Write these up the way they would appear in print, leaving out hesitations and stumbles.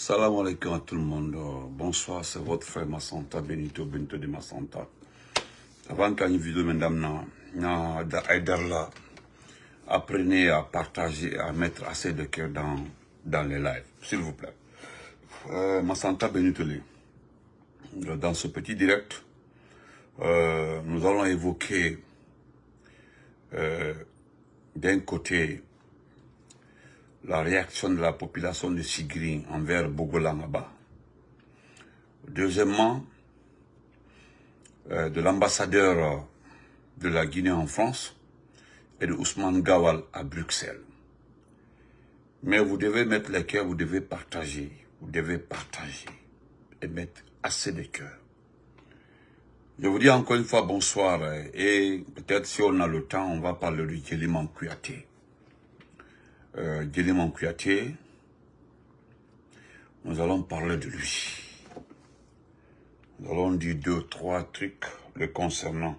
Salam alaikum à tout le monde. Bonsoir, c'est votre frère Massanta, Benito de Massanta. Avant qu'il y ait une vidéo, madame, Aidarla, apprenez à partager, à mettre assez de cœur dans les lives, s'il vous plaît. Massanta Benito, dans ce petit direct, nous allons évoquer d'un côté la réaction de la population de Sigri envers Bogolangaba. Deuxièmement, de l'ambassadeur de la Guinée en France et de Ousmane Gawal à Bruxelles. Mais vous devez mettre les cœurs, vous devez partager et mettre assez de cœurs. Je vous dis encore une fois bonsoir et peut-être si on a le temps, on va parler de Djeliman Kouyaté. Djeliman Kouyaté, nous allons parler de lui. Nous allons dire 2, 3 trucs le concernant,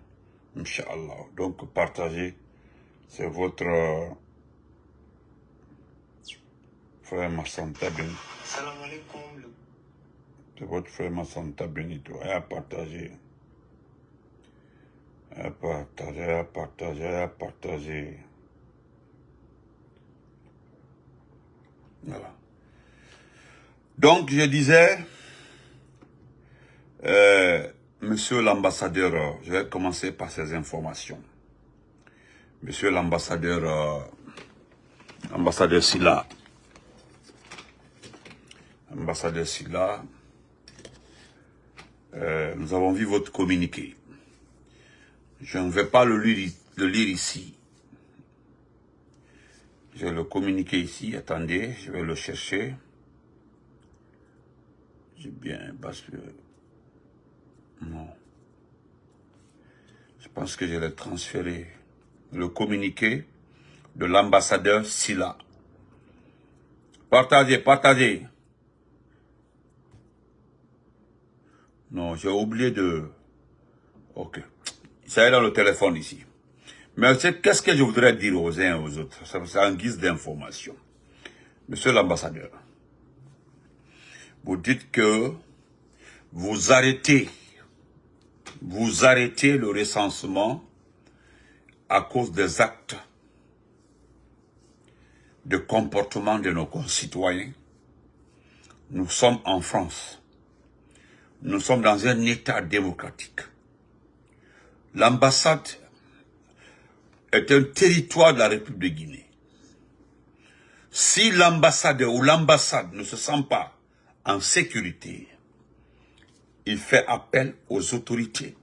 Inch'Allah. Donc partagez, c'est votre frère Massanta Benito. Salam alaikum. C'est votre frère Massanta Benito. Et à partager. À partager. Voilà. Donc, je disais, monsieur l'ambassadeur, je vais commencer par ces informations. Monsieur l'ambassadeur, ambassadeur Silla, nous avons vu votre communiqué. Je ne vais pas le lire ici. J'ai le communiqué ici, attendez, je vais le chercher. J'ai bien, parce que... Non. Je pense que je l'ai transféré. Le communiqué de l'ambassadeur Silla. Partagez. Non, j'ai oublié de... Ok. Ça est dans le téléphone ici. Mais qu'est-ce que je voudrais dire aux uns et aux autres? C'est en guise d'information. Monsieur l'ambassadeur, vous dites que vous arrêtez le recensement à cause des actes de comportement de nos concitoyens. Nous sommes en France. Nous sommes dans un État démocratique. L'ambassade est un territoire de la République de Guinée. Si l'ambassadeur ou l'ambassade ne se sent pas en sécurité, il fait appel aux autorités.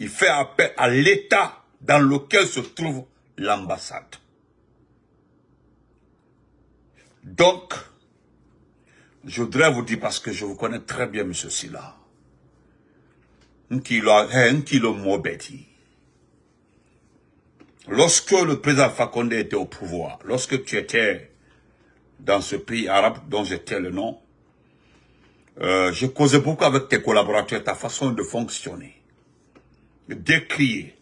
Il fait appel à l'État dans lequel se trouve l'ambassade. Donc, je voudrais vous dire, parce que je vous connais très bien, M. Silla, lorsque le président Fakonde était au pouvoir, lorsque tu étais dans ce pays arabe dont j'étais le nom, je causais beaucoup avec tes collaborateurs, ta façon de fonctionner, de décrier.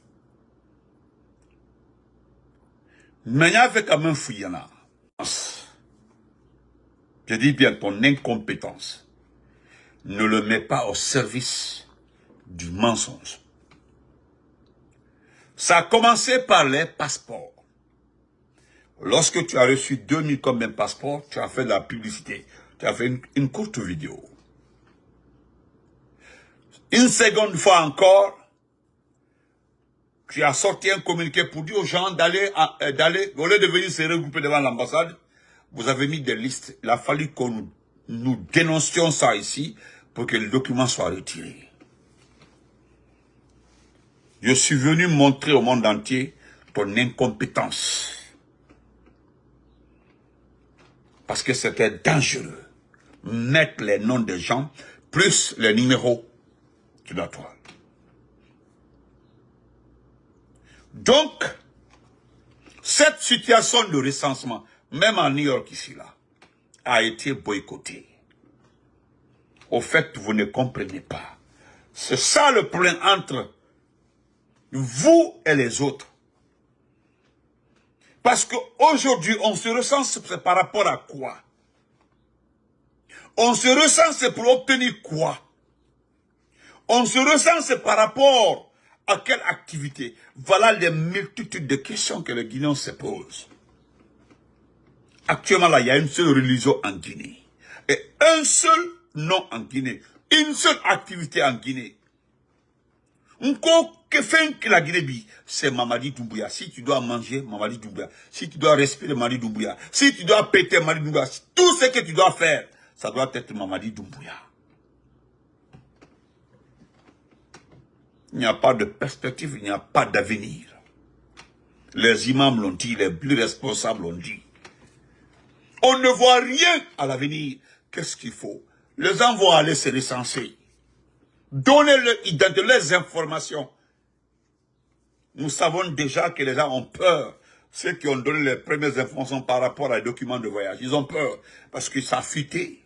Mais il y avait quand même fouillana. Je dis bien ton incompétence. Ne le mets pas au service du mensonge. Ça a commencé par les passeports. Lorsque tu as reçu 2000 comme un passeport, tu as fait de la publicité. Tu as fait une courte vidéo. Une seconde fois encore, tu as sorti un communiqué pour dire aux gens d'aller, au lieu de venir se regrouper devant l'ambassade, vous avez mis des listes. Il a fallu que nous dénoncions ça ici pour que le document soit retiré. Je suis venu montrer au monde entier ton incompétence. Parce que c'était dangereux. Mettre les noms des gens, plus les numéros de la toile. Donc, cette situation de recensement, même en New York ici, là, a été boycottée. Au fait, vous ne comprenez pas. C'est ça le problème entre vous et les autres. Parce qu'aujourd'hui, on se recense par rapport à quoi? On se recense pour obtenir quoi? On se recense par rapport à quelle activité? Voilà les multitudes de questions que les Guinéens se posent. Actuellement, là, il y a une seule religion en Guinée. Et un seul nom en Guinée. Une seule activité en Guinée. Que fait que la Guinée, c'est Mamadi Doumbouya. Si tu dois manger, Mamadi Doumbouya. Si tu dois respirer, Mamadi Doumbouya. Si tu dois péter, Mamadi Doumbouya. Tout ce que tu dois faire, ça doit être Mamadi Doumbouya. Il n'y a pas de perspective, il n'y a pas d'avenir. Les imams l'ont dit, les plus responsables l'ont dit. On ne voit rien à l'avenir. Qu'est-ce qu'il faut? Les gens vont aller se recenser. Donnez-leur les informations. Nous savons déjà que les gens ont peur. Ceux qui ont donné les premières informations par rapport à les documents de voyage, ils ont peur parce que ça a fuité.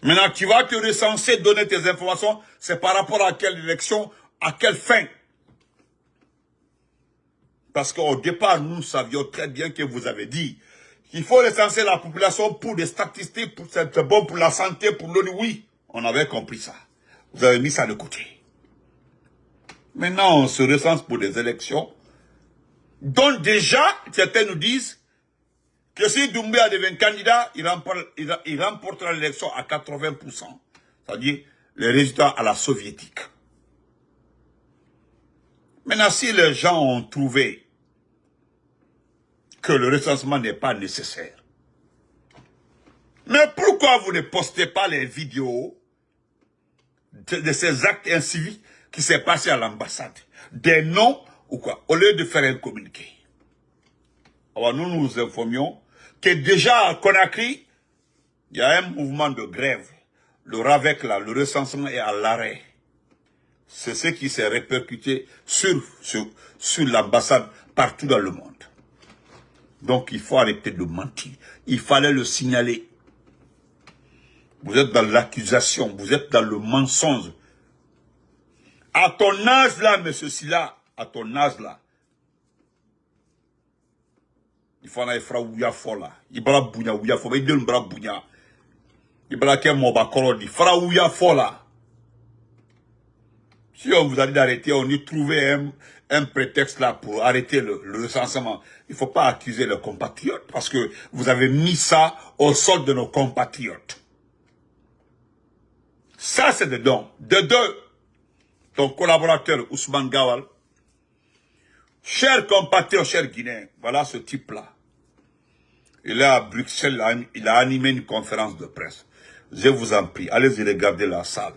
Maintenant, tu vas te recenser, donner tes informations, c'est par rapport à quelle élection, à quelle fin. Parce qu'au départ, nous savions très bien que vous avez dit qu'il faut recenser la population pour des statistiques, pour c'est bon pour la santé, pour l'ONU. Oui, on avait compris ça. Vous avez mis ça de côté. Maintenant, on se recense pour des élections. Donc déjà, certains nous disent que si Doumbouya devient candidat, il remportera l'élection à 80%. C'est-à-dire les résultats à la soviétique. Maintenant, si les gens ont trouvé que le recensement n'est pas nécessaire, mais pourquoi vous ne postez pas les vidéos de ces actes inciviques qui s'est passé à l'ambassade? Des noms ou quoi? Au lieu de faire un communiqué. Alors nous nous informions que déjà à Conakry, il y a un mouvement de grève. Le RAVEC, là, le recensement est à l'arrêt. C'est ce qui s'est répercuté sur l'ambassade partout dans le monde. Donc il faut arrêter de mentir. Il fallait le signaler. Vous êtes dans l'accusation, vous êtes dans le mensonge. À ton âge là, monsieur Silla, à ton âge là, il faut aller faire ouya fola. Il bra bounya ouya fola. Il donne bra bounya. Il bra qu'un mot bakoro dit. Fra ouya fola. Si on vous a dit d'arrêter, on y trouvait un prétexte là pour arrêter le recensement. Il ne faut pas accuser les compatriotes parce que vous avez mis ça au sol de nos compatriotes. Ça, c'est de dons. De deux, ton collaborateur Ousmane Gawal, chers compatriotes, chers Guinéens, voilà ce type-là. Il est à Bruxelles, il a animé une conférence de presse. Je vous en prie, allez-y regarder la salle.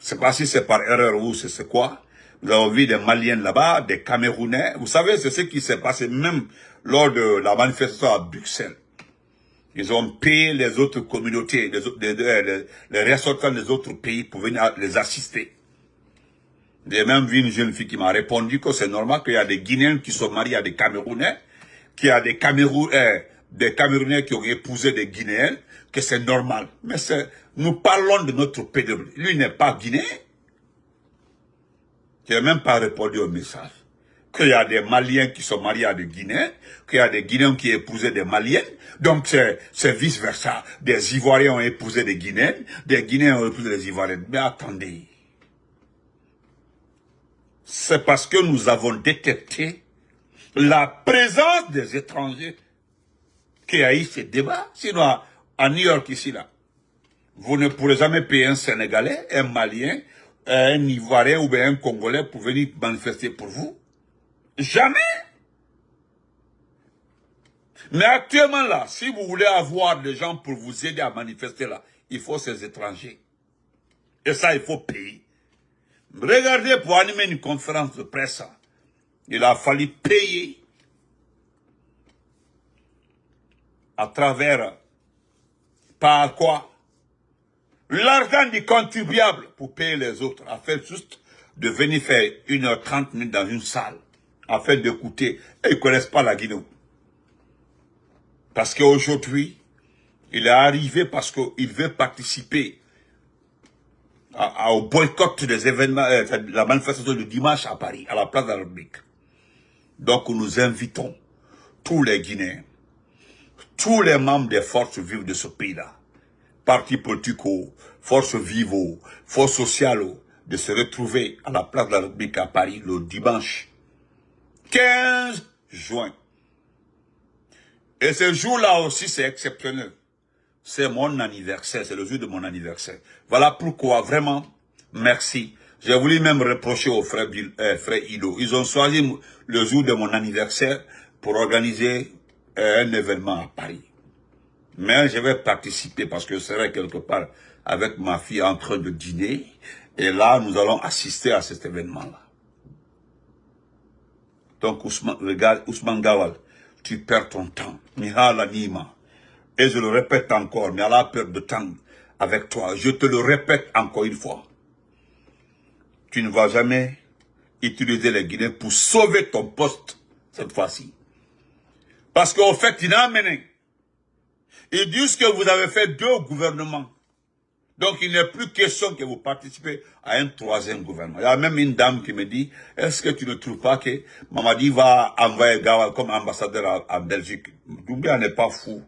C'est pas si c'est par erreur ou c'est quoi. Vous avez vu des Maliens là-bas, des Camerounais. Vous savez, c'est ce qui s'est passé même lors de la manifestation à Bruxelles. Ils ont payé les autres communautés, les ressortissants des autres pays pour venir les assister. J'ai même vu une jeune fille qui m'a répondu que c'est normal qu'il y a des Guinéens qui sont mariés à des Camerounais, qu'il y a des Camerounais qui ont épousé des Guinéens, que c'est normal. Mais nous parlons de notre pays. Lui n'est pas Guinéen. Il n'a même pas répondu au message. Qu'il y a des Maliens qui sont mariés à des Guinéens, qu'il y a des Guinéens qui épousaient des Maliennes. Donc c'est vice-versa. Des Ivoiriens ont épousé des Guinéennes, des Guinéens ont épousé des Ivoiriennes. Mais attendez. C'est parce que nous avons détecté la présence des étrangers qu'il y a eu ce débat. Sinon, à New York, ici, là, vous ne pourrez jamais payer un Sénégalais, un Malien, un Ivoirien ou bien un Congolais pour venir manifester pour vous. Jamais. Mais actuellement, là, si vous voulez avoir des gens pour vous aider à manifester, là, il faut ces étrangers. Et ça, il faut payer. Regardez, pour animer une conférence de presse, il a fallu payer à travers, par quoi? L'argent du contribuable pour payer les autres, afin juste de venir faire 1h30 minutes dans une salle, afin d'écouter. Et ils ne connaissent pas la Guinée. Parce qu'aujourd'hui, il est arrivé parce qu'il veut participer au boycott des événements, la manifestation du dimanche à Paris, à la place de la République. Donc nous invitons tous les Guinéens, tous les membres des forces vives de ce pays-là, partis politiques, forces vives, forces sociales, de se retrouver à la place de la République à Paris le dimanche 15 juin. Et ce jour-là aussi, c'est exceptionnel. C'est mon anniversaire, c'est le jour de mon anniversaire. Voilà pourquoi, vraiment, merci. J'ai voulu même reprocher aux frères Ido. Ils ont choisi le jour de mon anniversaire pour organiser un événement à Paris. Mais je vais participer parce que je serai quelque part avec ma fille en train de dîner. Et là, nous allons assister à cet événement-là. Donc, regarde, Ousmane Gawal, tu perds ton temps. Mihala Nima. Et je le répète encore, mais à la perte de temps avec toi, je te le répète encore une fois. Tu ne vas jamais utiliser les Guinéens pour sauver ton poste cette fois-ci. Parce qu'au fait, il a amené. Ils disent que vous avez fait 2 gouvernements. Donc, il n'est plus question que vous participez à un 3e gouvernement. Il y a même une dame qui me dit, est-ce que tu ne trouves pas que Mamadi va envoyer Gawal comme ambassadeur en Belgique? Doumbia n'est pas fou.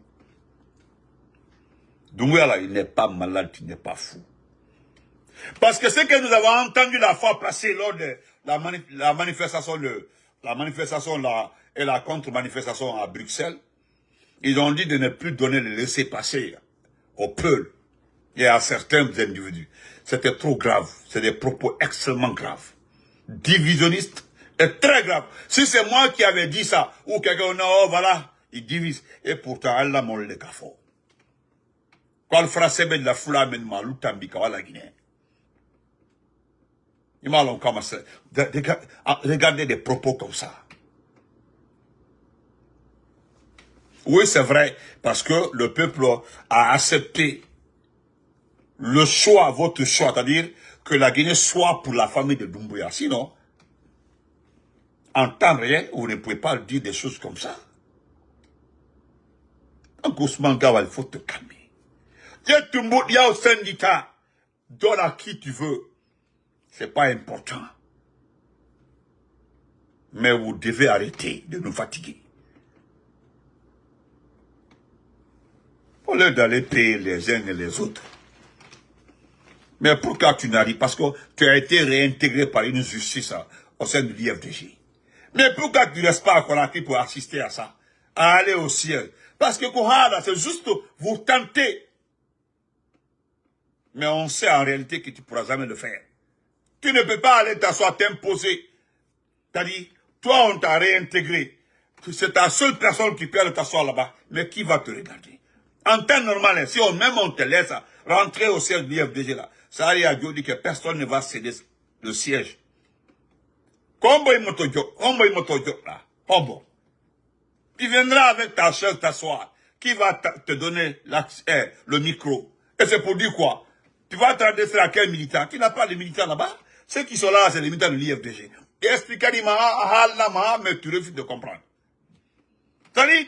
Doumbia, là, il n'est pas malade, il n'est pas fou. Parce que ce que nous avons entendu la fois passée lors de la manifestation et la contre-manifestation à Bruxelles, ils ont dit de ne plus donner le laisser-passer au peuple et à certains individus. C'était trop grave. C'est des propos extrêmement graves. Divisionnistes et très graves. Si c'est moi qui avais dit ça, ou quelqu'un, oh voilà, ils divisent. Et pourtant, Allah m'a le café. Quand le français met de la foule, mais malou tambika, voilà la Guinée. Ils m'ont commencé. Regardez des propos comme ça. Oui, c'est vrai, parce que le peuple a accepté le choix, votre choix, c'est-à-dire que la Guinée soit pour la famille de Doumbouya. Sinon, en temps réel, vous ne pouvez pas dire des choses comme ça. Donc, Ousmane Gawal, il faut te calmer. Il y a au syndicat, donne à qui tu veux. C'est pas important. Mais vous devez arrêter de nous fatiguer. Au lieu d'aller payer les uns et les autres. Mais pourquoi tu n'arrives? Parce que tu as été réintégré par une justice au sein de l'IFDG. Mais pourquoi tu ne restes pas à Conakry pour assister à ça? À aller au ciel? Parce que Kohara, c'est juste vous tenter. Mais on sait en réalité que tu ne pourras jamais le faire. Tu ne peux pas aller t'asseoir, t'imposer. C'est-à-dire, toi, on t'a réintégré. C'est ta seule personne qui peut aller t'asseoir là-bas. Mais qui va te regarder? En temps normal, si même on te laisse rentrer au siège de l'IFDG là, ça arrive à Dieu dit que personne ne va céder le siège. Comment il là? Tu viendras avec ta chaise t'asseoir. Qui va te donner le micro? Et c'est pour dire quoi? Tu vas t'adresser à quel militant? Tu n'as pas de militants là-bas. Ceux qui sont là, c'est les militants de l'IFDG. Et expliquer mais tu refuses de comprendre. C'est-à-dire,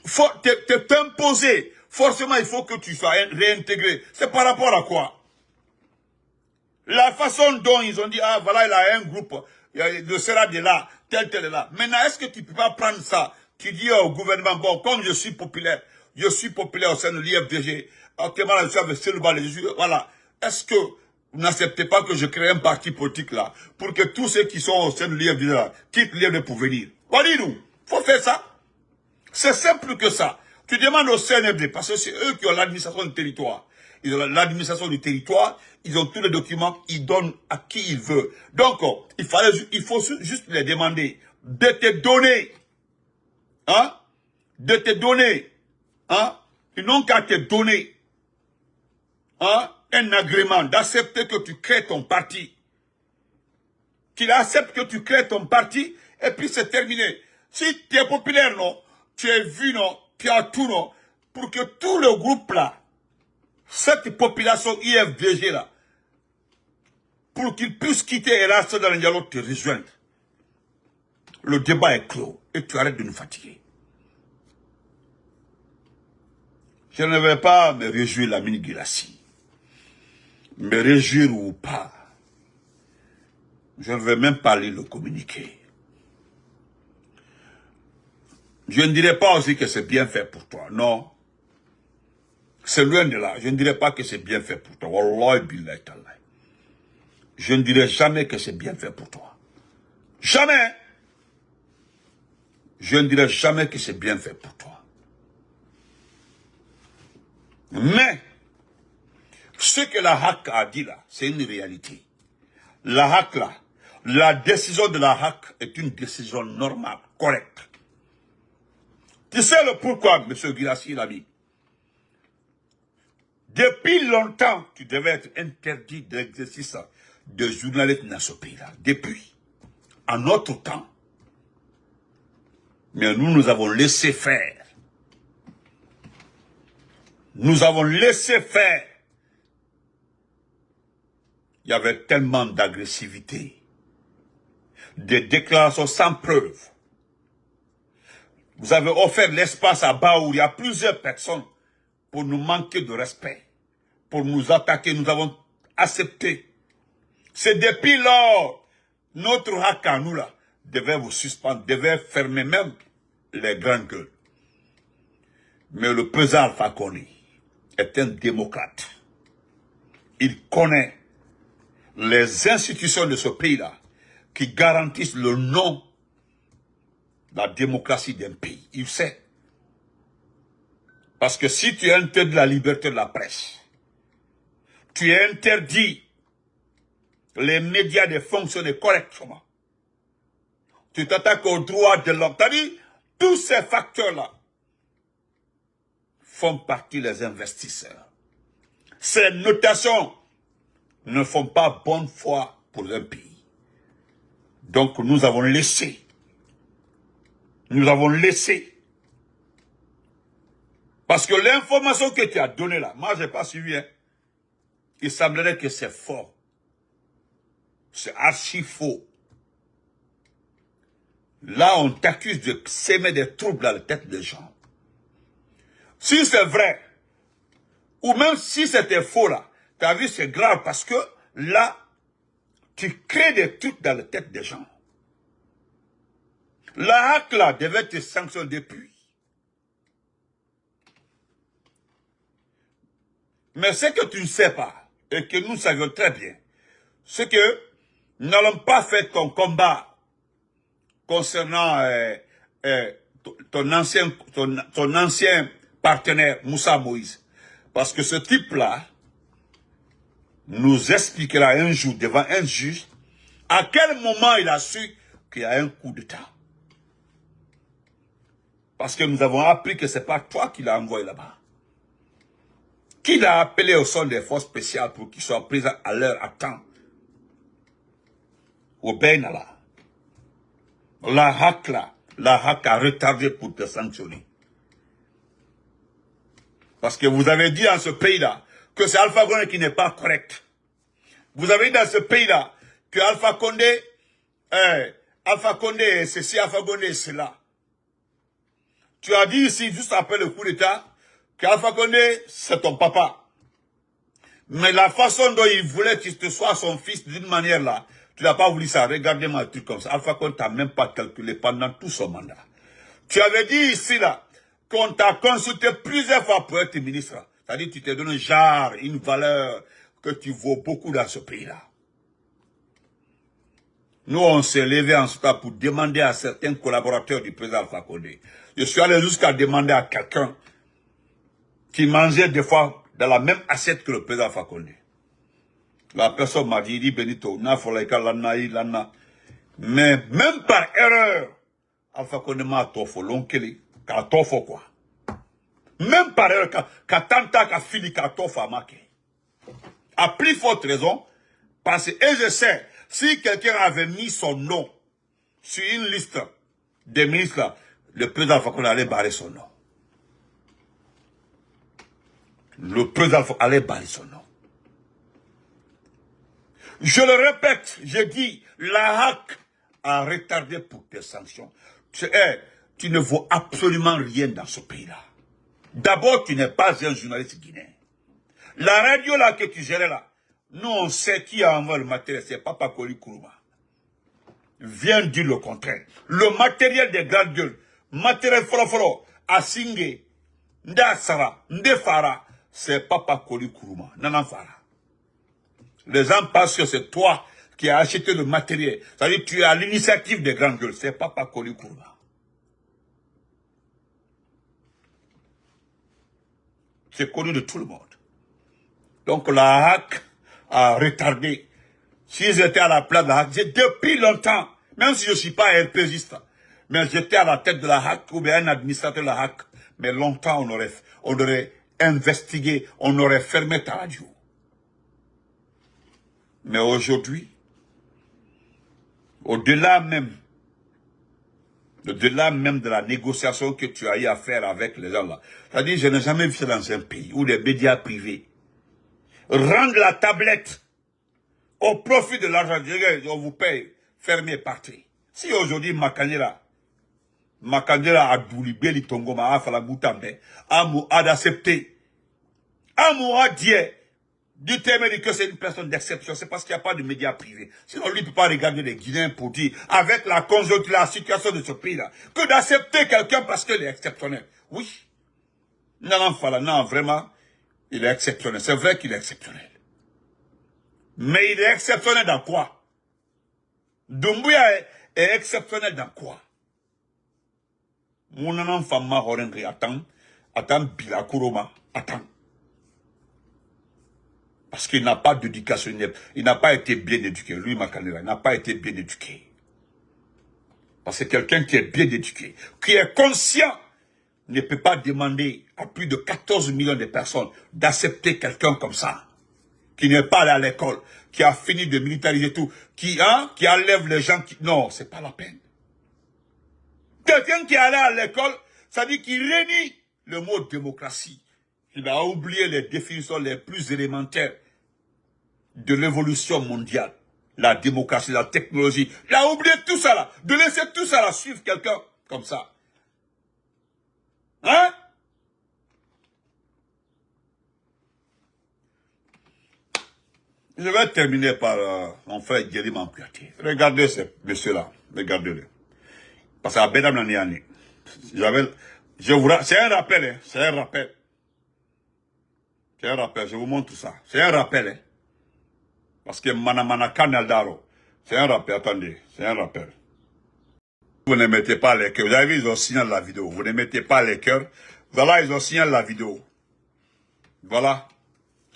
faut t'imposer. Forcément, il faut que tu sois réintégré. C'est par rapport à quoi? La façon dont ils ont dit, ah voilà, il a un groupe, le sera de là, tel est là. Maintenant, est-ce que tu ne peux pas prendre ça? Tu dis au gouvernement, bon, comme je suis populaire au sein de l'IFDG, actuellement, je suis avec Silva, voilà. Est-ce que vous n'acceptez pas que je crée un parti politique là, pour que tous ceux qui sont au sein de l'IFDG là, quittent l'IFDG pour venir? Voilà, nous, faut faire ça. C'est simple que ça. Tu demandes au CNFD, parce que c'est eux qui ont l'administration du territoire. Ils ont l'administration du territoire, ils ont tous les documents, ils donnent à qui ils veulent. Donc, il faut juste les demander de te donner, hein, de te donner, hein, ils n'ont qu'à te donner, hein, un agrément d'accepter que tu crées ton parti. Qu'il accepte que tu crées ton parti, et puis c'est terminé. Si tu es populaire, non, tu es vu, non, tu as tout, non, pour que tout le groupe là, cette population IFDG là, pour qu'ils puissent quitter et rester dans le dialogue, te rejoindre. Le débat est clos et tu arrêtes de nous fatiguer. Je ne vais pas me réjouir la mine Guilassi. Me réjouir ou pas. Je ne vais même pas lire le communiqué. Je ne dirais pas aussi que c'est bien fait pour toi, non. C'est loin de là. Je ne dirais pas que c'est bien fait pour toi. Wallahi billahi tallahi. Je ne dirais jamais que c'est bien fait pour toi. Jamais. Je ne dirais jamais que c'est bien fait pour toi. Mais, ce que la HAC a dit là, c'est une réalité. La HAC là, la décision de la HAC est une décision normale, correcte. Tu sais le pourquoi, M. Guirassy l'a dit? Depuis longtemps, tu devais être interdit d'exercice de journalisme dans ce pays-là. Depuis. En notre temps. Mais nous avons laissé faire. Nous avons laissé faire. Il y avait tellement d'agressivité. Des déclarations sans preuve. Vous avez offert l'espace à bas où il y a plusieurs personnes pour nous manquer de respect, pour nous attaquer. Nous avons accepté. C'est depuis lors, notre HAC à nous là, devait vous suspendre, devait fermer même les grandes gueules. Mais le président Alpha Condé est un démocrate. Il connaît les institutions de ce pays-là qui garantissent le nom, la démocratie d'un pays. Il sait. Parce que si tu interdis la liberté de la presse, tu interdis les médias de fonctionner correctement, tu t'attaques aux droits de l'homme. C'est-à-dire, tous ces facteurs-là font partie des investisseurs. Ces notations ne font pas bonne foi pour un pays. Donc nous avons laissé. Nous avons laissé. Parce que l'information que tu as donnée là, moi je n'ai pas suivi. Hein. Il semblerait que c'est faux. C'est archi faux. Là, on t'accuse de s'aimer des troubles dans la tête des gens. Si c'est vrai, ou même si c'était faux là, tu as vu, c'est grave parce que là, tu crées des trucs dans la tête des gens. La HAC là devait te sanctionner depuis. Mais ce que tu ne sais pas, et que nous savions très bien, c'est que nous n'allons pas faire ton combat concernant ton ancien partenaire, Moussa Moïse. Parce que ce type-là nous expliquera un jour devant un juge à quel moment il a su qu'il y a un coup d'État. Parce que nous avons appris que ce n'est pas toi qui l'as envoyé là-bas. Qui l'a appelé au son des forces spéciales pour qu'ils soient présents à l'heure, à temps. Au Benala. La HAC là, la HAC a retardé pour te sanctionner. Parce que vous avez dit dans ce pays-là que c'est Alpha Condé qui n'est pas correct. Vous avez dit dans ce pays-là que Alpha Condé est ceci, Alpha Condé est cela. Tu as dit ici, juste après le coup d'État, qu'Alpha Condé, c'est ton papa. Mais la façon dont il voulait que tu sois son fils d'une manière là, tu n'as pas voulu ça. Regardez-moi un truc comme ça. Alpha Condé t'a même pas calculé pendant tout son mandat. Tu avais dit ici là, qu'on t'a consulté plusieurs fois pour être ministre. C'est-à-dire que tu t'es donné genre, une valeur que tu vaux beaucoup dans ce pays-là. Nous, on s'est levé en ce temps pour demander à certains collaborateurs du président Alpha Condé. Je suis allé jusqu'à demander à quelqu'un qui mangeait des fois dans la même assiette que le président Alpha Condé. La personne m'a dit, Benito, mais même par erreur, Alpha Condé m'a tofo, l'oncle, qu'a tofo quoi. Même par erreur, qu'a tanta, qu'a fini, qu'a tofo à marquer. À plus forte raison, parce que, et je sais, si quelqu'un avait mis son nom sur une liste des ministres, là, le président Alpha Condé allait barrer son nom. Le président Alpha allait barrer son nom. Je le répète, je dis, la HAC a retardé pour tes sanctions. Tu ne vaux absolument rien dans ce pays-là. D'abord, tu n'es pas un journaliste guinéen. La radio là que tu gérais là, nous on sait qui a envoyé le matériel, c'est Papa Koli Kourouma. Viens dire le contraire. Le matériel des grandes gueules, matériel folo, Asingé, Nda Sara, Nde Fara, c'est Papa Koli Kourouma, Nanan Fara. Les gens pensent que c'est toi qui as acheté le matériel. C'est-à-dire que tu es à l'initiative des grandes gueules. C'est Papa Koli Kourouma. C'est connu de tout le monde. Donc la HAC a retardé. Si j'étais à la place de la HAC, depuis longtemps, même si je ne suis pas un RPGiste, mais j'étais à la tête de la HAC ou bien un administrateur de la HAC, mais longtemps on aurait investigué, on aurait fermé ta radio. Mais aujourd'hui, au-delà même de la négociation que tu as eu à faire avec les gens là, c'est-à-dire je n'ai jamais vu ça dans un pays où les médias privés rendent la tablette au profit de l'argent. On vous paye, fermez, partez. Si aujourd'hui Makandela a doulibé li tongoma a falagoutambe, a d'accepter, a dit, dit que c'est une personne d'exception, c'est parce qu'il n'y a pas de médias privés. Sinon, lui ne peut pas regarder les Guinéens pour dire, avec la conjoncture, la situation de ce pays-là, que d'accepter quelqu'un parce qu'il est exceptionnel. Oui. Non, vraiment, il est exceptionnel. C'est vrai qu'il est exceptionnel. Mais il est exceptionnel dans quoi? Doumbouya est exceptionnel dans quoi? Mon enfant m'a rendu, attends, Bila Kuroma, attends. Parce qu'il n'a pas d'éducation, il n'a pas été bien éduqué. Lui, Makandela, il n'a pas été bien éduqué. Parce que quelqu'un qui est bien éduqué, qui est conscient, ne peut pas demander à plus de 14 millions de personnes d'accepter quelqu'un comme ça, qui n'est pas allé à l'école, qui a fini de militariser tout, qui enlève les gens qui... Non, c'est pas la peine. Quelqu'un qui est allé à l'école, ça dit qu'il renie le mot démocratie. Il a oublié les définitions les plus élémentaires de l'évolution mondiale. La démocratie, la technologie. Il a oublié tout ça là. De laisser tout ça là suivre quelqu'un comme ça. Hein? Je vais terminer par mon frère Guéry Mampiati. Regardez ce monsieur-là. Regardez-le. Parce qu'à Bedam Naniani, c'est un rappel, hein. C'est un rappel. C'est un rappel, je vous montre tout ça. C'est un rappel, hein. Parce que Manamana Kanaldaro, c'est un rappel, attendez, c'est un rappel. Vous ne mettez pas les cœurs. Vous avez vu, ils ont signalé la vidéo. Vous ne mettez pas les cœurs. Voilà, ils ont signalé la vidéo. Voilà.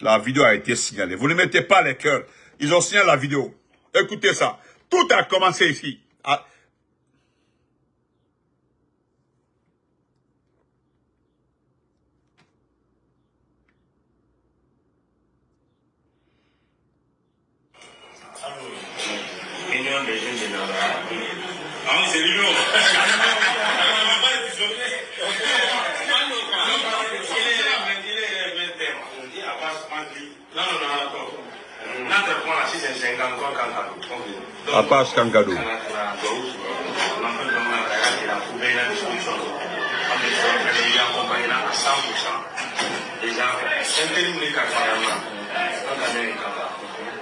La vidéo a été signalée. Vous ne mettez pas les cœurs. Ils ont signalé la vidéo. Écoutez ça. Tout a commencé ici. Union des jeunes générations. Ah oui, c'est l'union. Abbas Kangadou.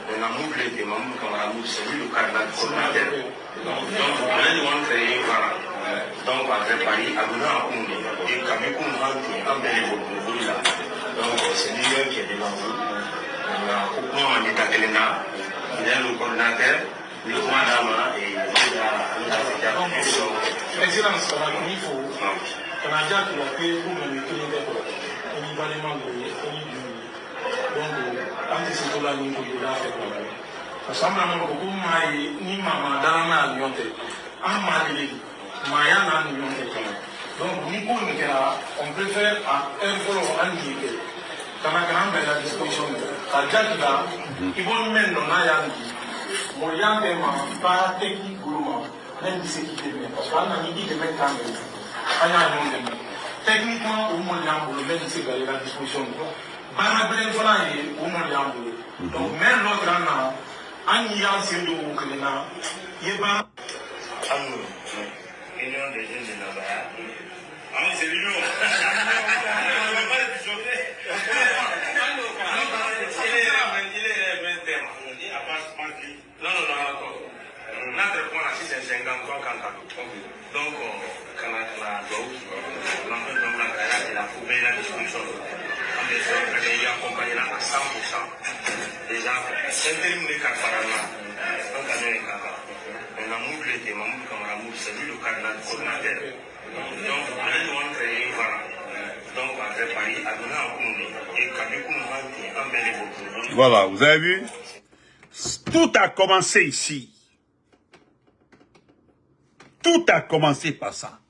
On a moublé des membres comme la mousse, c'est lui le cardinal coordinateur. Donc, on a demandé créer, voilà. Donc, après Paris, à Gouna, et Kamekoum, en Bénévo, là. Donc, c'est lui qui est devant vous. On a Koukouan, on est à Elena, il est le coordinateur, le Madama, et il est à Présidence, il faut. On a déjà fait pour le métier on y va demander, donc, anticiper la ligne de la fête. Parce que beaucoup ni maman dans la nyonte, en malé, maya na nyonte. Donc, ni pour nous on préfère à un follow en guide. Quand on a la disposition, à Jacques, ils vont mettre dans la yangi. Mon yangi pas technique gourmand, même si c'est qui est parce qu'on a dit de mettre en place. Techniquement, au moins, même si c'est la disposition. Barabren fana ye o mo ya bolo donc même l'autre an an yan sendo o kelena ye ba anu union des jeunes de Nabaya ah c'est l'union notre point là c'est 53 donc quand intérim de Kafarana, un camion et Kaka. On a moulé des membres comme Ramoul, c'est lui le cardinal coordinateur. Donc, on a demandé voilà. Donc, après Paris, à donner un coup et Kabikoum un bel. Voilà, vous avez vu? Tout a commencé ici. Tout a commencé par ça.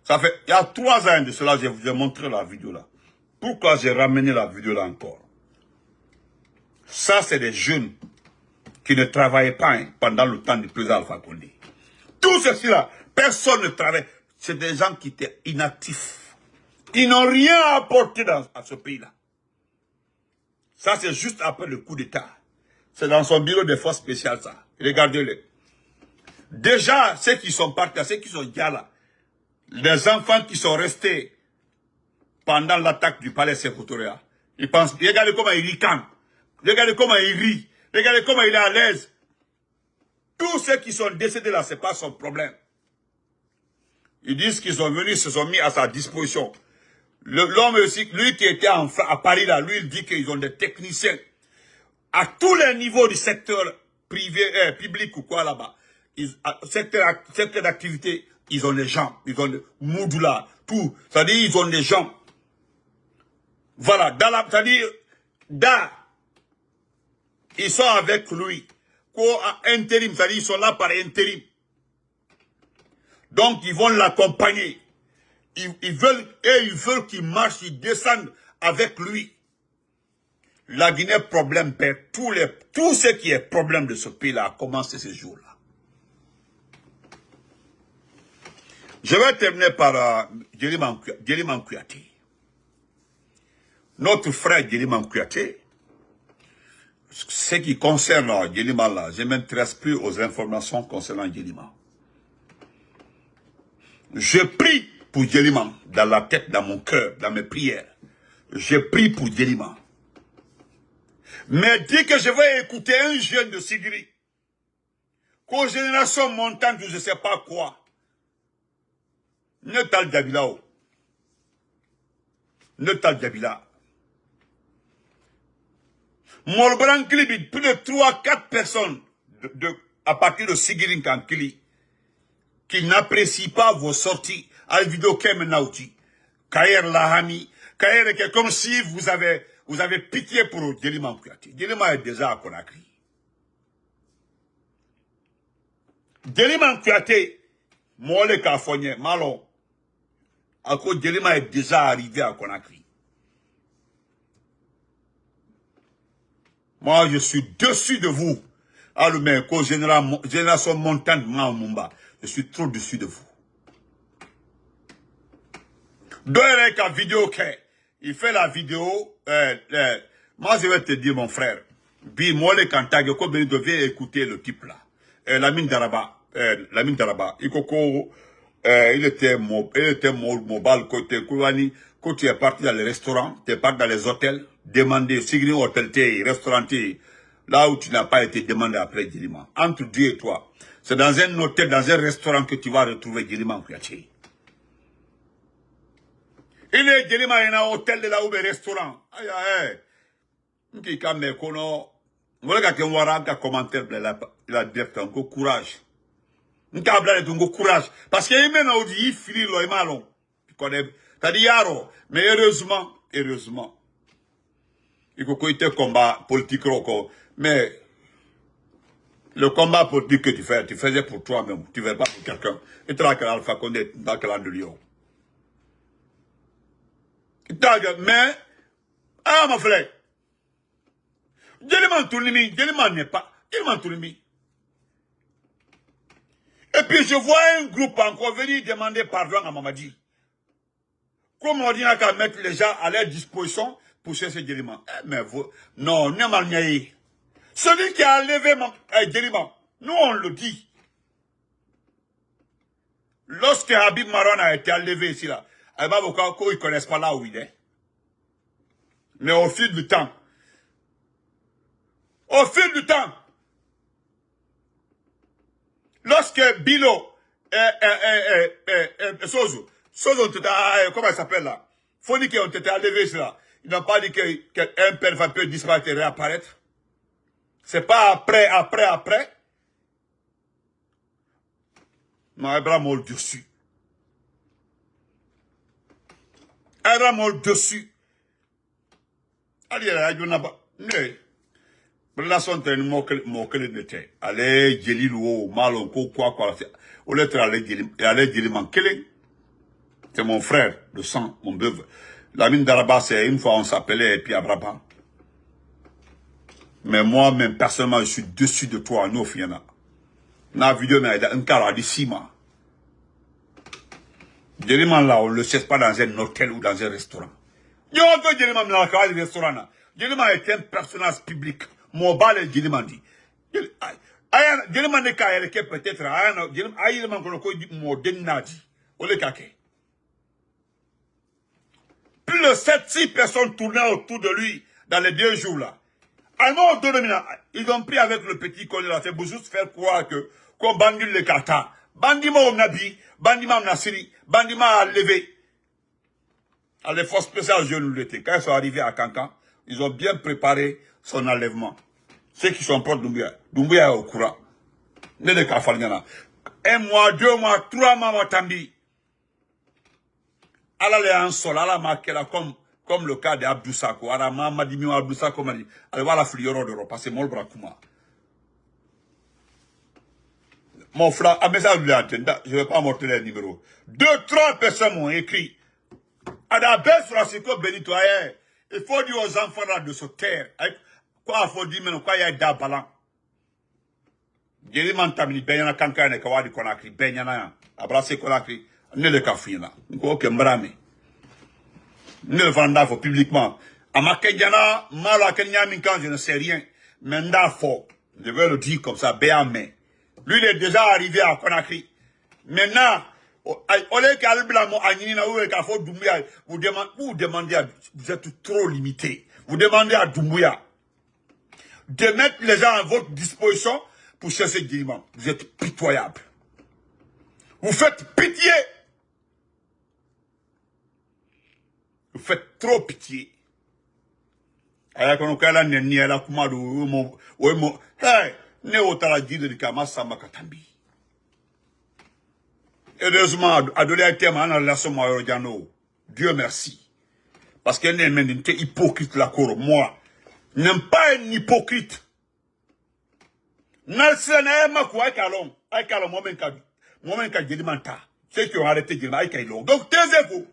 Ça fait, il y a 3 ans de cela, je vous ai montré la vidéo là. Pourquoi j'ai ramené la vidéo là encore? Ça, c'est des jeunes qui ne travaillaient pas pendant le temps du président Alpha Condé. Tout ceci là, personne ne travaille. C'est des gens qui étaient inactifs. Ils n'ont rien apporté à ce pays-là. Ça, c'est juste après le coup d'État. C'est dans son bureau des forces spéciales, ça. Regardez-le. Déjà, ceux qui sont partis, ceux qui sont déjà là, les enfants qui sont restés pendant l'attaque du palais Sékou-Touré, ils pensent, regardez comment ils ricanent, regardez comment ils rient, regardez comment il est à l'aise. Tous ceux qui sont décédés là, c'est pas son problème. Ils disent qu'ils sont venus, se sont mis à sa disposition. L'homme aussi, lui qui était à Paris là, lui il dit qu'ils ont des techniciens à tous les niveaux du secteur privé, public ou quoi là-bas. Secteur d'activité, ils ont des gens, ils ont des Moudoula, tout. C'est-à-dire, ils ont des gens. Voilà, c'est-à-dire, ils sont avec lui. Quoi, intérim, c'est-à-dire, ils sont là par intérim. Donc, ils vont l'accompagner. Ils veulent qu'il marche, ils descendent avec lui. La Guinée problème perd tout ce qui est problème de ce pays-là a commencé ce jour-là. Je vais terminer par Djeliman Kouyaté. Notre frère Djeliman Kouyaté, ce qui concerne Djeliman là, je ne m'intéresse plus aux informations concernant Djeliman. Je prie pour Djeliman dans la tête, dans mon cœur, dans mes prières. Je prie pour Djeliman. Mais dis que je vais écouter un jeune de Sigiri, qu'aux générations montantes, je ne sais pas quoi, ne tal Dabila. Ne tal Dabila. Molbran Kili, plus de 3-4 personnes à partir de Sigiri Kankili qui n'apprécient pas vos sorties à la vidéo Kemenauti. Kayer Lahami, Kayer est comme si vous avez pitié pour Djeliman Kouyaté. Djeliman est déjà à Conakry. Djeliman Kouyaté, Mole Kafonye, Malon. À cause Djeliman est déjà arrivé à Conakry. Moi, je suis dessus de vous. Alors, mais, génération montante, Mumba, je suis trop dessus de vous. Avec la vidéo, il fait la vidéo, moi, je vais te dire, mon frère, Bi, moi, les Kantage, comme il devait écouter le type là. Lamine Daraba, il était mobile côté Kouani, quand tu es parti dans les restaurants, tu es parti dans les hôtels, demandé, Sigri hôtel, restaurant, là où tu n'as pas été demandé après Djeliman. Entre Dieu et toi, c'est dans un hôtel, dans un restaurant que tu vas retrouver Djeliman Kouyaté. Il est Djeliman, il y a un hôtel de là où il y a un restaurant. Aïe, aïe. Qui quand même, on a commentaire, il a dit, courage. Courage. Parce qu'il y a même un dit, il finit le malon. T'as dit, yaro. Mais heureusement, il faut qu'il y ait un combat politique. Mais le combat politique que tu fais, tu faisais pour toi-même. Tu ne fais pas pour quelqu'un. Et tu as Alpha Condé dans le clan de Lyon. Mais, ah, mon frère, Djeliman Toulimi, Djeliman n'est pas, Djeliman Toulimi. Et puis je vois un groupe encore venir demander pardon à Mamadi. Comment on dit qu'à mettre les gens à leur disposition pour chercher Djeliman. Mais vous, non, celui qui a enlevé Djeliman, nous on le dit. Lorsque Habib Maron a été enlevé ici là, ils ne connaissent pas là où il est. Mais au fil du temps, lorsque Bilo, Sozo, comment il s'appelle là? Foni qui ont été enlevés ici là, ils n'ont pas dit qu'un père va peut disparaître et réapparaître. C'est pas après. Non, Abraham au dessus. Abraham au dessus. Allez, relation tɛ mɔgɔ kelen de tɛ ale jeli lo malo ko quoi au lieu ale jeli man kelen c'est mon frère de sang mon beuve Lamine Daraba c'est une fois on s'appelait et puis Abraham mais moi même personnellement je suis dessus de toi no fiana na vidéo mais un cara de cima jeli man là on le cherche pas dans un hôtel ou dans un restaurant yo que jeli man là dans un restaurant là jeli man est un personnage public mon bal est jeli man dit jeli man ne kayele que peut-être jeli man ko mo denadi o le kake plus de 7-6 personnes tournaient autour de lui dans les 2 jours là. Alors, ils ont pris avec le petit collier là, c'est pour juste faire croire que, qu'on bandit le kata. Bandima au nabi, bandima au nasiri, bandima à lever. À les forces spéciales jeunes l'été. Quand ils sont arrivés à Kankan, ils ont bien préparé son enlèvement. Ceux qui sont proches Doumbouya est au courant. Ne de Kafalgana. 1 mois, 2 mois, 3 mois, Watambi. Allah est en sol, Allah m'a comme le cas d'Abdou Sako. Allah m'a dit, Abdou Sako m'a dit, allez voir la fliore d'Europe, parce que c'est mon brakouma. Mon frère, à message de l'antenne, je ne vais pas montrer les numéros. 2-3 personnes m'ont écrit. À la baisse sur la séquence Benito, il faut dire aux enfants là de se taire. Quoi, il faut dire, mais quoi, il y a des ballons. Jérémy Mantamini, Benyana Kankane, Kawadi Konakri, Benyana, Abrasé Konakri. Ne le café ok mbrame ne le venda fort publiquement à ma kenjana mala kenya minkan je ne sais rien mais fort je vais le dire comme ça béamé lui il est déjà arrivé à Conakry maintenant olé kalbla mo anina ou ka fo Doumbouya vous demandez vous êtes trop limité vous demandez à Doumbouya de mettre les gens à votre disposition pour chercher Djilima. Vous êtes pitoyable, vous faites pitié. Vous faites trop pitié. Aya kono kala neni ala kumadu mo hey ne otala jide di kama samba katambi. Heureusement adolé a été en relation mayo jano. Dieu merci. Parce qu'elle n'est même pas hypocrite la coro. Moi, n'aime pas un hypocrite. Nalsena ma ko ay kalon moment ka Djelimanta. Ceux qui ont arrêté Djilima ay kailon. Donc taisez-vous.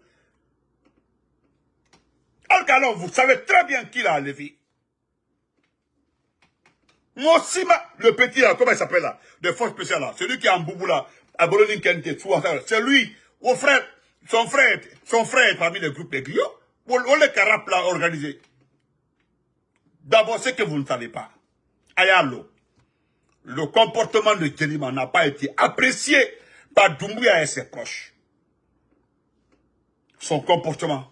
Alors, vous savez très bien qui l'a enlevé. Mossima, le petit là, comment il s'appelle là, de force spéciale là, celui qui est en boubou là, à Bologne Kente, c'est lui, au frère, son frère parmi les groupes des griots, on les carapes là organisé. D'abord, c'est que vous ne savez pas. Ayalo, le comportement de Djilima n'a pas été apprécié par Doumbouya et ses proches. Son comportement.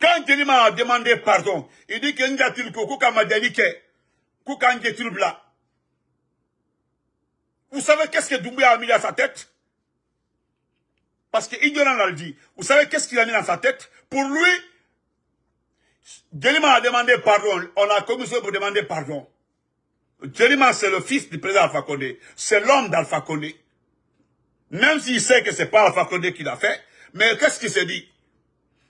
Quand Djilima a demandé pardon, il dit que Ngatil Kouka m'a dit que Kouka Ngatil Bla. Vous savez qu'est-ce que Doumbouya a mis dans sa tête? Parce que ignorant l'a dit. Vous savez qu'est-ce qu'il a mis dans sa tête? Pour lui, Djilima a demandé pardon. On a commission pour demander pardon. Djilima, c'est le fils du président Alpha Condé. C'est l'homme d'Alpha Condé. Même s'il sait que c'est pas Alpha Condé qui l'a fait. Mais qu'est-ce qu'il s'est dit?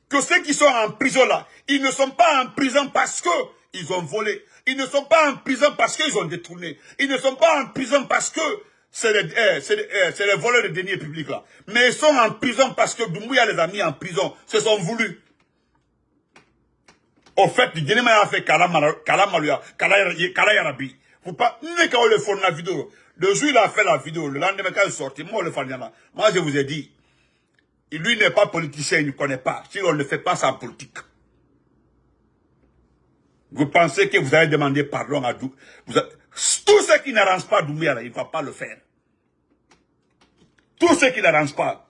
Que ceux qui sont en prison là, ils ne sont pas en prison parce que ils ont volé. Ils ne sont pas en prison parce qu'ils ont détourné. Ils ne sont pas en prison parce que c'est les voleurs de deniers publics là. Mais ils sont en prison parce que Doumbouya les a mis en prison. Ce sont voulus. Au fait, Djilima a fait Kala Yarabi. Faut pas, ne quand on le fait la vidéo. Le jour il a fait la vidéo, le lendemain quand il est sorti, moi le fait moi je vous ai dit, lui n'est pas politicien, il ne connaît pas. Si on ne fait pas sa politique. Vous pensez que vous allez demander pardon à Doumbouya. Tout ce qui n'arrange pas Doumbouya, il ne va pas le faire. Tout ce qui n'arrange pas.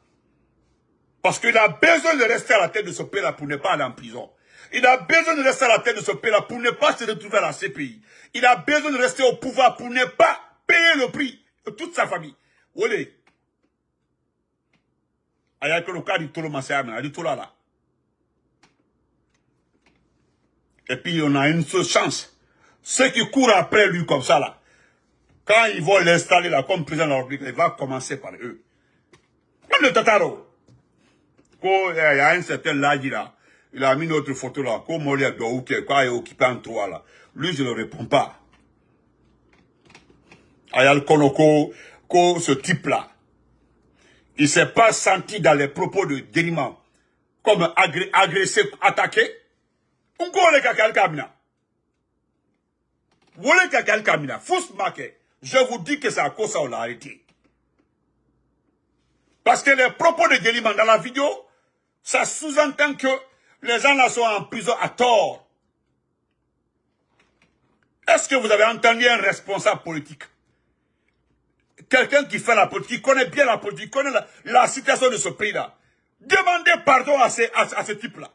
Parce qu'il a besoin de rester à la tête de ce pays-là pour ne pas aller en prison. Il a besoin de rester à la tête de ce pays-là pour ne pas se retrouver à la CPI. Il a besoin de rester au pouvoir pour ne pas payer le prix de toute sa famille. Olé. Et puis on a une seule chance Ceux qui courent après lui comme ça, là, quand ils vont l'installer là comme président de la République, il va commencer par eux. Même le Tataro. Il y a un certain Ladi là, il a mis notre photo là, comme Molia Douke, quand il est occupé en 3 là. Lui, je ne réponds pas. Ayal Konoko, ce type là, il ne s'est pas senti dans les propos de Deniman comme agressé, attaqué. On connaît quelqu'un kamina. Vous voulez quelqu'un kamina. Fous marqué. Je vous dis que c'est à cause ça on l'a arrêté. Parce que les propos de Deniman dans la vidéo, ça sous-entend que les gens là sont en prison à tort. Est-ce que vous avez entendu un responsable politique? Quelqu'un qui fait la politique, qui connaît bien la politique, connaît la situation de ce pays-là. Demandez pardon à ce type-là.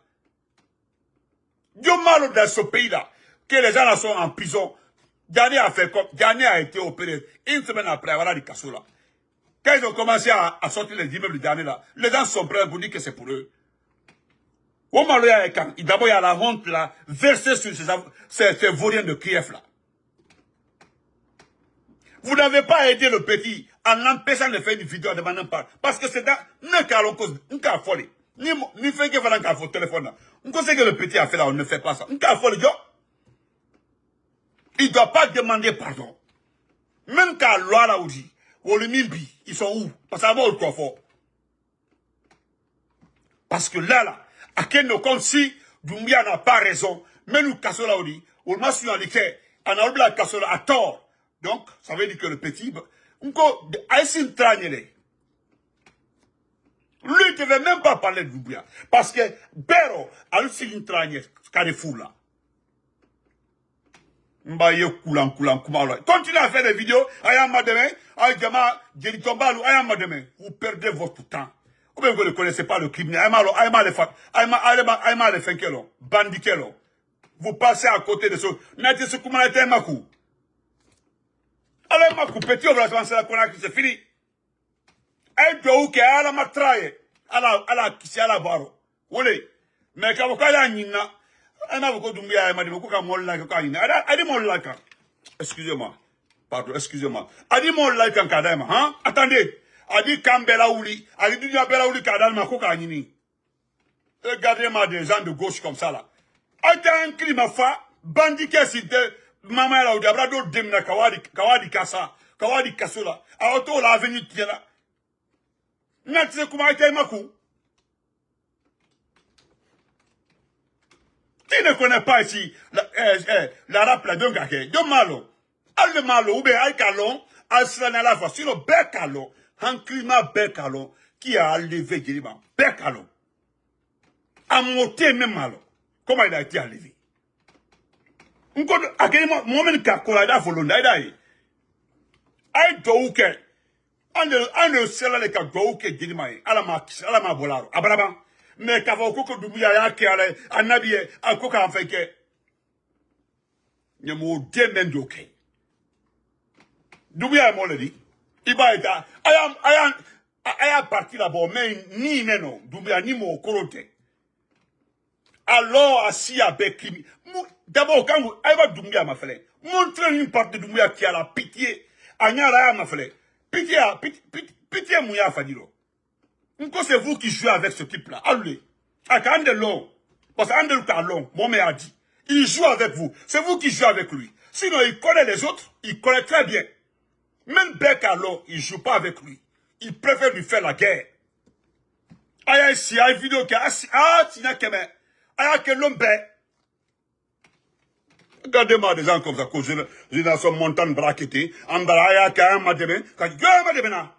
Dieu mal dans ce pays-là, que les gens là sont en prison. Diané a fait comme, Diané a été opéré une semaine après, voilà du casso là. Quand ils ont commencé à sortir les immeubles de Diané là, les gens sont prêts pour dire que c'est pour eux. D'abord il y a la honte là, versée sur ces vauriens de Kiev là. Vous n'avez pas aidé le petit en l'empêchant de faire une vidéo en demandant pas. Parce que c'est dans un cas folie. Ni fait que voilà un téléphone là. On sait que le petit a fait là, on ne fait pas ça. Un cas folie, il ne doit pas demander pardon. Même quand loi là où dit, ils sont où? Parce que ça va au trop fort. Parce que là, à quel nom si Doumbia n'a pas raison, mais nous cassons là où dit, on m'a su en liqueur, on a oublié la cassure à tort. Donc, ça veut dire que le petit, lui, il ne devait même pas parler de Doumbia. Parce que, Bero, a eu une traîne, carrefour là. Continuez à faire des vidéos, vous perdez votre temps. Ou bien vous ne connaissez pas le criminel. Vous passez à côté de ce. Allez, ma coupe, petit, on va lancer la connerie, c'est fini. Elle doit ou qu'elle a la matraille. Elle a qui à la barre. Oui, mais quand vous avez un nina, elle m'a beaucoup d'oubli, elle m'a dit beaucoup qu'à mon like, elle dit mon like. Excusez-moi. Pardon, excusez-moi. Elle dit mon like en cadème, hein? Attendez. Elle dit Kambela Ouli. Elle dit Bela Ouli cadème, ma coca nini. Regardez-moi des gens de gauche comme ça là. Elle dit un climat fa, bandit qui est cité. Maman là, il y d'autres demna kawadi kasa, kawadi kasola. A auto la avenue tiena. Natse kuma ite maku. Tu ne connais pas ici l'arabe là d'un gars de malo. Al malo ou bien al calon, al slana la fois sur le bec calon, un climat bec calon qui a enlevé Djeliman. Bec calon. A monté même malo. Comment il a été enlevé? A quel moment qu'a colada volonda d'ailleurs. Aïe douke. On ne sait pas les cas douke Djeliman. À la ma bolaro. Abraham. Mais quand vous avez Doumbia ya qui allait en habillé à coca en fait que ne m'ont même d'ok. Doumbia m'a dit. Il va être. Aya parti là-bas mais ni non. Doumbia ni mon coroté. Alors assis avec qui. D'abord quand vous avez Doumbia ma frère. Montrez une partie de Doumbia qui a la pitié. Anya ma frère. Pitié mouya fadilo. C'est vous qui jouez avec ce type-là. Allez. Parce que long, mon mère a dit. Il joue avec vous. C'est vous qui jouez avec lui. Sinon, il connaît les autres. Il connaît très bien. Même Bekalo, il ne joue pas avec lui. Il préfère lui faire la guerre. Aya ici, il y a une vidéo qui a tina keme. Aya que l'homme regardez-moi des gens comme ça, que je dans son montagne braquetée. En baraya, kaya mademe. Quand je mademe na.